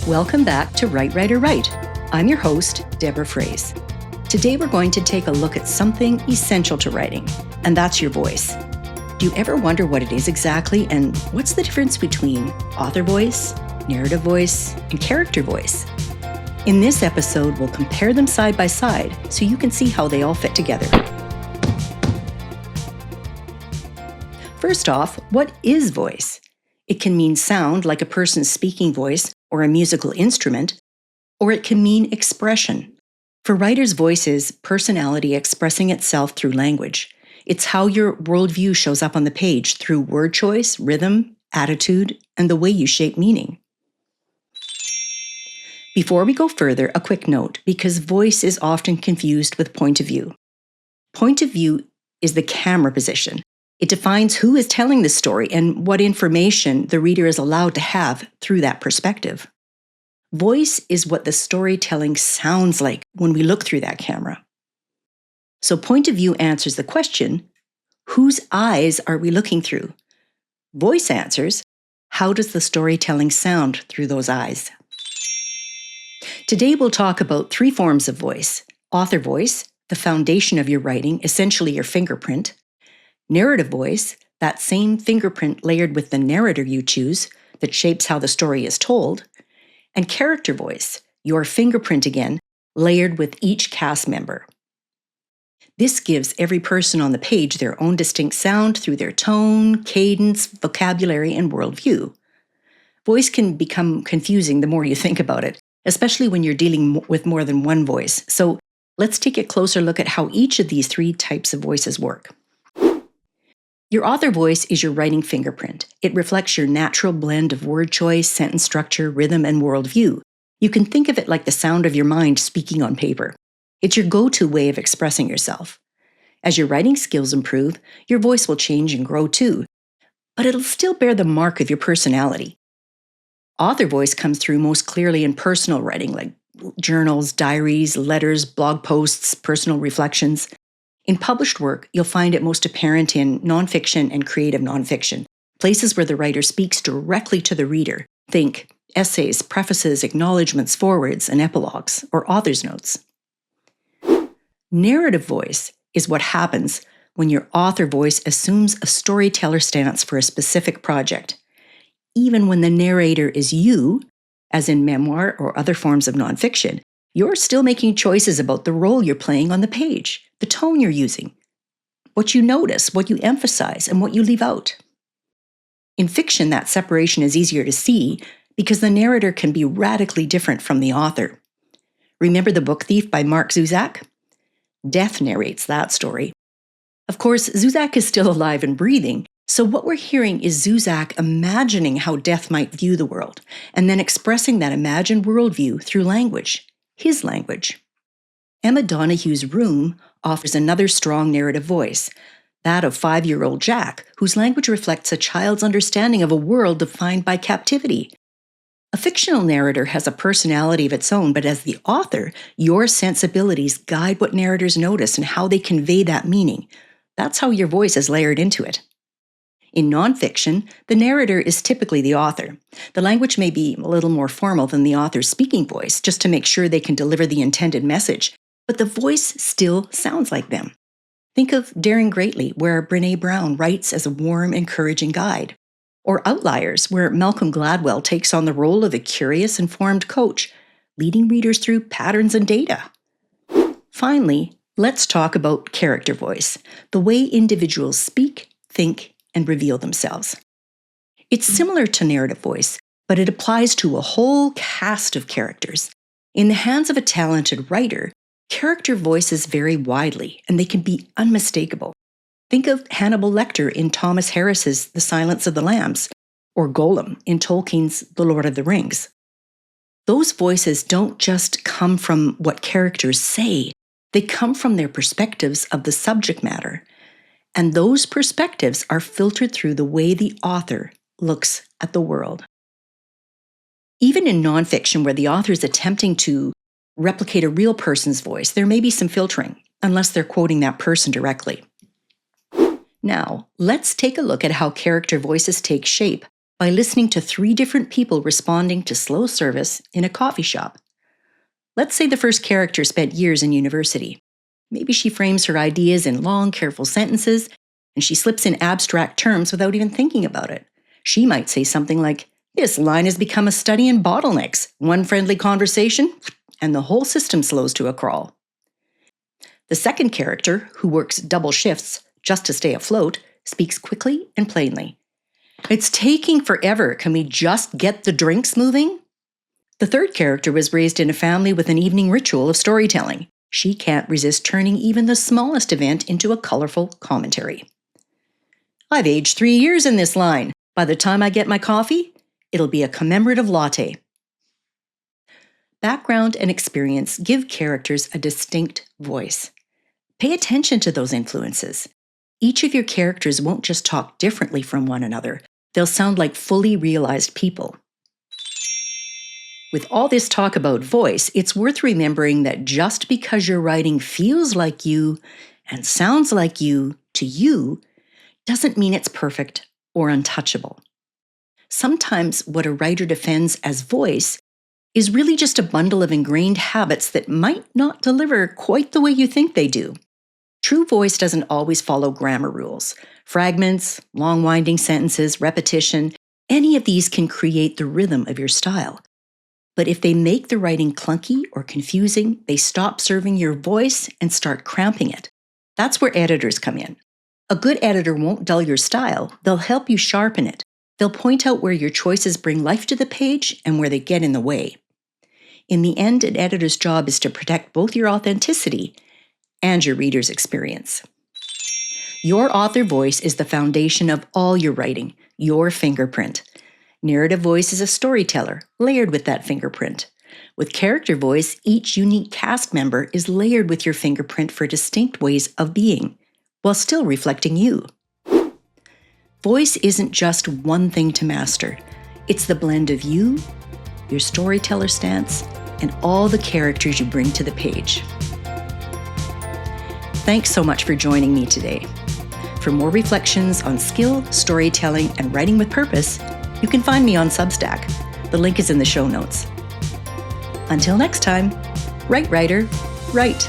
Welcome back to Write, Writer, Write. I'm your host, Deborah Froese. Today we're going to take a look at something essential to writing, and that's your voice. Do you ever wonder what it is exactly, and what's the difference between author voice, narrative voice, and character voice? In this episode, we'll compare them side by side so you can see how they all fit together. First off, what is voice? It can mean sound, like a person's speaking voice or a musical instrument, or it can mean expression. For writers, voice is personality expressing itself through language. It's how your worldview shows up on the page through word choice, rhythm, attitude, and the way you shape meaning. Before we go further, a quick note, because voice is often confused with point of view. Point of view is the camera position. It defines who is telling the story and what information the reader is allowed to have through that perspective. Voice is what the storytelling sounds like when we look through that camera. So point of view answers the question, whose eyes are we looking through? Voice answers, how does the storytelling sound through those eyes? Today we'll talk about three forms of voice: author voice, the foundation of your writing, essentially your fingerprint; narrative voice, that same fingerprint layered with the narrator you choose that shapes how the story is told; and character voice, your fingerprint again, layered with each cast member. This gives every person on the page their own distinct sound through their tone, cadence, vocabulary, and worldview. Voice can become confusing the more you think about it, especially when you're dealing with more than one voice. So let's take a closer look at how each of these three types of voices work. Your author voice is your writing fingerprint. It reflects your natural blend of word choice, sentence structure, rhythm, and worldview. You can think of it like the sound of your mind speaking on paper. It's your go-to way of expressing yourself. As your writing skills improve, your voice will change and grow too, but it'll still bear the mark of your personality. Author voice comes through most clearly in personal writing, like journals, diaries, letters, blog posts, personal reflections. In published work, you'll find it most apparent in nonfiction and creative nonfiction, places where the writer speaks directly to the reader. Think essays, prefaces, acknowledgments, forewords, and epilogues, or author's notes. Narrative voice is what happens when your author voice assumes a storyteller stance for a specific project. Even when the narrator is you, as in memoir or other forms of nonfiction, you're still making choices about the role you're playing on the page, the tone you're using, what you notice, what you emphasize, and what you leave out. In fiction, that separation is easier to see because the narrator can be radically different from the author. Remember The Book Thief by Mark Zusak? Death narrates that story. Of course, Zusak is still alive and breathing, so what we're hearing is Zusak imagining how Death might view the world, and then expressing that imagined worldview through language. His language. Emma Donohue's Room offers another strong narrative voice, that of 5-year-old Jack, whose language reflects a child's understanding of a world defined by captivity. A fictional narrator has a personality of its own, but as the author, your sensibilities guide what narrators notice and how they convey that meaning. That's how your voice is layered into it. In nonfiction, the narrator is typically the author. The language may be a little more formal than the author's speaking voice, just to make sure they can deliver the intended message, but the voice still sounds like them. Think of Daring Greatly, where Brené Brown writes as a warm, encouraging guide, or Outliers, where Malcolm Gladwell takes on the role of a curious, informed coach, leading readers through patterns and data. Finally, let's talk about character voice, the way individuals speak, think, and reveal themselves. It's similar to narrative voice, but it applies to a whole cast of characters. In the hands of a talented writer, character voices vary widely, and they can be unmistakable. Think of Hannibal Lecter in Thomas Harris's The Silence of the Lambs, or Gollum in Tolkien's The Lord of the Rings. Those voices don't just come from what characters say, they come from their perspectives of the subject matter. And those perspectives are filtered through the way the author looks at the world. Even in nonfiction, where the author is attempting to replicate a real person's voice, there may be some filtering, unless they're quoting that person directly. Now, let's take a look at how character voices take shape by listening to 3 different people responding to slow service in a coffee shop. Let's say the first character spent years in university. Maybe she frames her ideas in long, careful sentences, and she slips in abstract terms without even thinking about it. She might say something like, "This line has become a study in bottlenecks. One friendly conversation, and the whole system slows to a crawl." The second character, who works double shifts just to stay afloat, speaks quickly and plainly. "It's taking forever. Can we just get the drinks moving?" The third character was raised in a family with an evening ritual of storytelling. She can't resist turning even the smallest event into a colorful commentary. "I've aged 3 years in this line. By the time I get my coffee, it'll be a commemorative latte." Background and experience give characters a distinct voice. Pay attention to those influences. Each of your characters won't just talk differently from one another. They'll sound like fully realized people. With all this talk about voice, it's worth remembering that just because your writing feels like you and sounds like you to you doesn't mean it's perfect or untouchable. Sometimes what a writer defends as voice is really just a bundle of ingrained habits that might not deliver quite the way you think they do. True voice doesn't always follow grammar rules. Fragments, long winding sentences, repetition, any of these can create the rhythm of your style. But if they make the writing clunky or confusing, they stop serving your voice and start cramping it. That's where editors come in. A good editor won't dull your style. They'll help you sharpen it. They'll point out where your choices bring life to the page and where they get in the way. In the end, an editor's job is to protect both your authenticity and your reader's experience. Your author voice is the foundation of all your writing, your fingerprint. Narrative voice is a storyteller, layered with that fingerprint. With character voice, each unique cast member is layered with your fingerprint for distinct ways of being, while still reflecting you. Voice isn't just one thing to master. It's the blend of you, your storyteller stance, and all the characters you bring to the page. Thanks so much for joining me today. For more reflections on skill, storytelling, and writing with purpose, you can find me on Substack. The link is in the show notes. Until next time, write, writer, write.